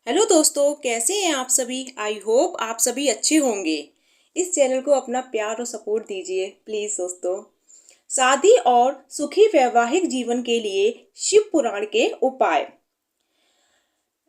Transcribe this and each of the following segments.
Hello दोस्तों, कैसे हैं आप सभी। आई होप आप सभी अच्छे होंगे। इस चैनल को अपना प्यार और सपोर्ट दीजिए प्लीज दोस्तों। शादी और सुखी वैवाहिक जीवन के लिए शिव पुराण के उपाय।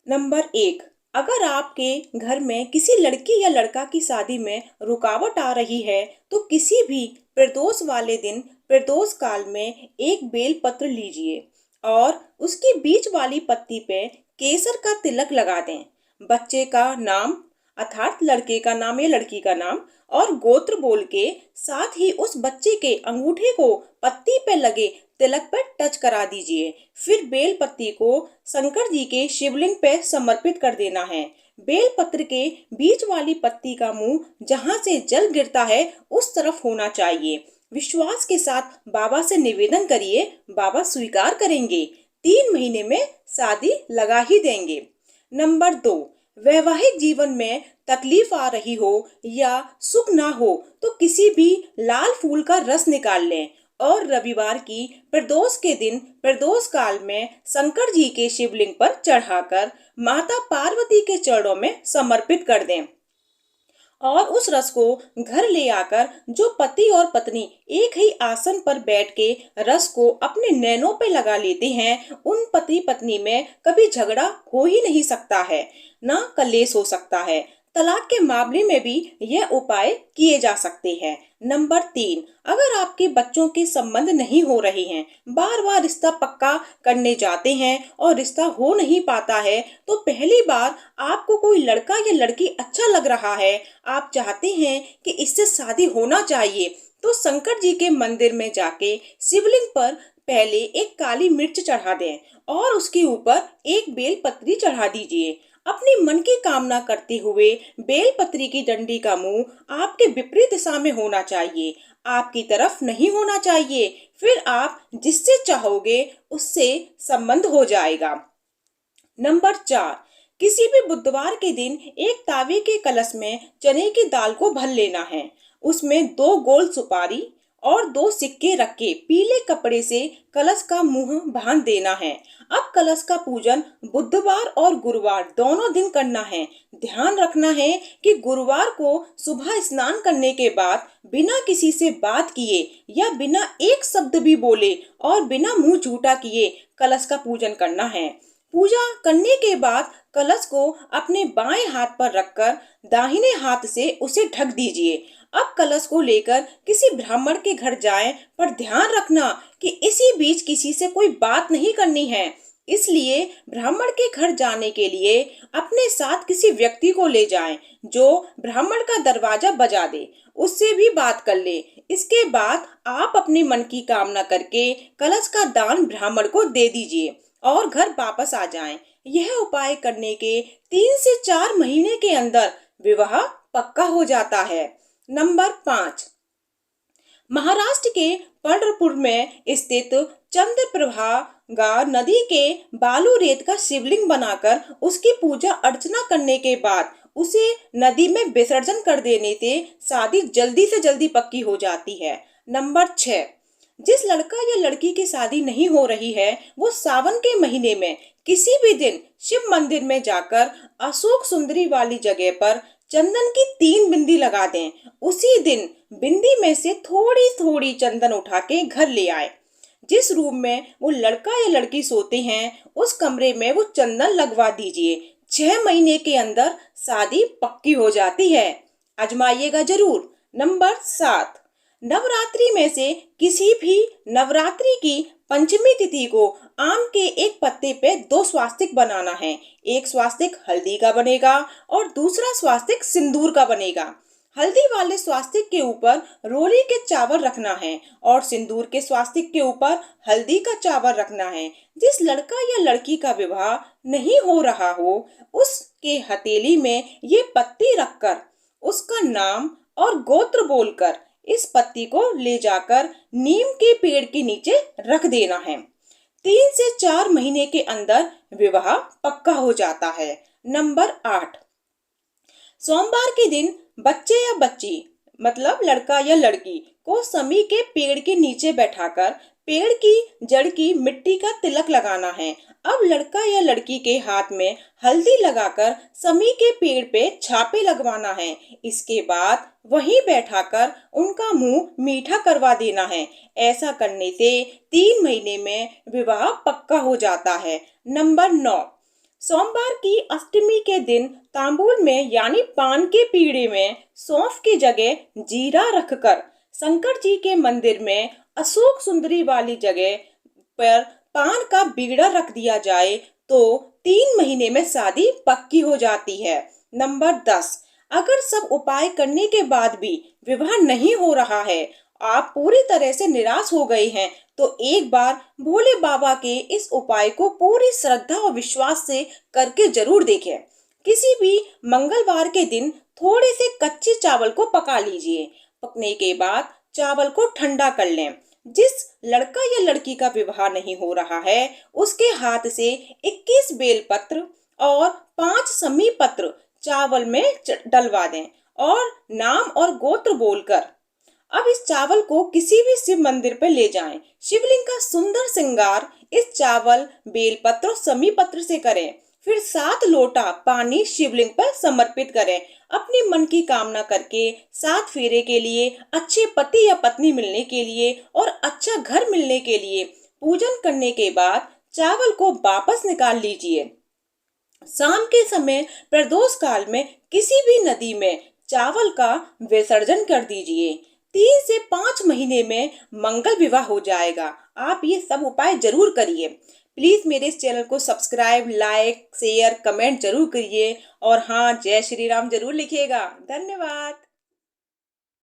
नंबर 1। अगर आपके घर में किसी लड़की या लड़का की शादी में रुकावट आ रही है तो किसी भी प्रदोष वाले दिन प्रदोष काल में एक बेल पत्र लीजिए और उसकी बीच वाली पत्ती पे केसर का तिलक लगा दें। बच्चे का नाम अर्थात लड़के का नाम या लड़की का नाम और गोत्र बोल के साथ ही उस बच्चे के अंगूठे को पत्ती पे लगे तिलक पर टच करा दीजिए। फिर बेल पत्ती को शंकर जी के शिवलिंग पे समर्पित कर देना है। बेल पत्र के बीच वाली पत्ती का मुंह जहां से जल गिरता है उस तरफ होना चाहिए। विश्वास के साथ बाबा से निवेदन करिए, बाबा स्वीकार करेंगे। 3 महीने में शादी लगा ही देंगे। नंबर 2। वैवाहिक जीवन में तकलीफ आ रही हो या सुख ना हो तो किसी भी लाल फूल का रस निकाल लें और रविवार की प्रदोष के दिन प्रदोष काल में शंकर जी के शिवलिंग पर चढ़ाकर माता पार्वती के चरणों में समर्पित कर दें और उस रस को घर ले आकर जो पति और पत्नी एक ही आसन पर बैठ के रस को अपने नैनों पे लगा लेते हैं, उन पति पत्नी में कभी झगड़ा हो ही नहीं सकता है, ना कलेश हो सकता है। तलाक के मामले में भी यह उपाय किए जा सकते हैं। नंबर 3। अगर आपके बच्चों के संबंध नहीं हो रहे हैं, बार बार रिश्ता पक्का करने जाते हैं और रिश्ता हो नहीं पाता है, तो पहली बार आपको कोई लड़का या लड़की अच्छा लग रहा है, आप चाहते हैं कि इससे शादी होना चाहिए, तो शंकर जी के मंदिर में जाके शिवलिंग पर पहले एक काली मिर्च चढ़ा दें और उसके ऊपर एक बेल पत्री चढ़ा दीजिए। अपनी मन की कामना करते हुए बेल पत्री की डंडी का मुंह आपके विपरीत दिशा में होना चाहिए, आपकी तरफ नहीं होना चाहिए। फिर आप जिससे चाहोगे उससे संबंध हो जाएगा। नंबर 4। किसी भी बुधवार के दिन एक तावे के कलश में चने की दाल को भर लेना है। उसमें 2 गोल सुपारी और 2 सिक्के रख के पीले कपड़े से कलश का मुंह बांध देना है। अब कलश का पूजन बुधवार और गुरुवार दोनों दिन करना है। ध्यान रखना है कि गुरुवार को सुबह स्नान करने के बाद बिना किसी से बात किए या बिना एक शब्द भी बोले और बिना मुंह झूठा किए कलश का पूजन करना है। पूजा करने के बाद कलश को अपने बाएं हाथ पर रखकर दाहिने हाथ से उसे ढक दीजिए। अब कलश को लेकर किसी ब्राह्मण के घर जाएं, पर ध्यान रखना कि इसी बीच किसी से कोई बात नहीं करनी है। इसलिए ब्राह्मण के घर जाने के लिए अपने साथ किसी व्यक्ति को ले जाएं, जो ब्राह्मण का दरवाजा बजा दे, उससे भी बात कर ले। इसके बाद आप अपने मन की कामना करके कलश का दान ब्राह्मण को दे दीजिए और घर वापस आ जाएं। यह उपाय करने के 3 से 4 महीने के अंदर विवाह पक्का हो जाता है। नंबर 5। महाराष्ट्र के पंढरपुर में स्थित चंद्रप्रभा नदी के बालू रेत का शिवलिंग बनाकर उसकी पूजा अर्चना करने के बाद उसे नदी में विसर्जन कर देने से शादी जल्दी से जल्दी पक्की हो जाती है। नंबर 6। जिस लड़का या लड़की की शादी नहीं हो रही है वो सावन के महीने में किसी भी दिन शिव मंदिर में जाकर अशोक सुंदरी वाली जगह पर चंदन की 3 बिंदी लगा दें। उसी दिन बिंदी में से थोड़ी थोड़ी चंदन उठा के घर ले आए। जिस रूम में वो लड़का या लड़की सोते हैं उस कमरे में वो चंदन लगवा दीजिए। 6 महीने के अंदर शादी पक्की हो जाती है। आजमाइएगा जरूर। नंबर 7। नवरात्रि में से किसी भी नवरात्रि की पंचमी तिथि को आम के एक पत्ते पे 2 स्वास्तिक बनाना है। एक स्वास्तिक हल्दी का बनेगा और दूसरा स्वास्तिक सिंदूर का बनेगा। हल्दी वाले स्वास्तिक के ऊपर रोली के चावल रखना है और सिंदूर के स्वास्तिक के ऊपर हल्दी का चावल रखना है। जिस लड़का या लड़की का विवाह नहीं हो रहा हो उसके हथेली में ये पत्ती रखकर उसका नाम और गोत्र बोलकर इस पत्ती को ले जाकर नीम के पेड़ के नीचे रख देना है। 3 से 4 महीने के अंदर विवाह पक्का हो जाता है। नंबर 8। सोमवार के दिन बच्चे या बच्ची मतलब लड़का या लड़की को समी के पेड़ के नीचे बैठाकर पेड़ की जड़ की मिट्टी का तिलक लगाना है। अब लड़का या लड़की के हाथ में हल्दी लगाकर समी के पेड़ पे छापे लगवाना है। इसके बाद वहीं बैठाकर उनका मुंह मीठा करवा देना है। ऐसा करने से 3 महीने में विवाह पक्का हो जाता है। नंबर 9, सोमवार की अष्टमी के दिन तांबूल में यानी पान के पीढ़े में सौंफ की जगह जीरा रखकर शंकर जी के मंदिर में अशोक सुंदरी वाली जगह पर पान का बीड़ा रख दिया जाए तो 3 महीने में शादी पक्की हो जाती है। नंबर 10, अगर सब उपाय करने के बाद भी विवाह नहीं हो रहा है, आप पूरी तरह से निराश हो गए हैं, तो एक बार भोले बाबा के इस उपाय को पूरी श्रद्धा और विश्वास से करके जरूर देखें। किसी भी मंगलवार के दिन थोड़े से कच्चे चावल को पका लीजिए। पकने के बाद चावल को ठंडा कर लें। जिस लड़का या लड़की का विवाह नहीं हो रहा है, उसके हाथ से 21 बेलपत्र और 5 समी पत्र चावल में डलवा दें और नाम और गोत्र बोलकर अब इस चावल को किसी भी शिव मंदिर पर ले जाएं। शिवलिंग का सुंदर श्रृंगार इस चावल, बेलपत्र और समी पत्र से करें। फिर 7 लोटा पानी शिवलिंग पर समर्पित करें। अपने मन की कामना करके 7 फेरे के लिए, अच्छे पति या पत्नी मिलने के लिए और अच्छा घर मिलने के लिए पूजन करने के बाद चावल को वापस निकाल लीजिए। शाम के समय प्रदोष काल में किसी भी नदी में चावल का विसर्जन कर दीजिए। 3 से 5 महीने में मंगल विवाह हो जाएगा। आप ये सब उपाय जरूर करिए। प्लीज मेरे इस चैनल को सब्सक्राइब, लाइक, शेयर, कमेंट जरूर करिए और हाँ, जय श्री राम जरूर लिखिएगा। धन्यवाद।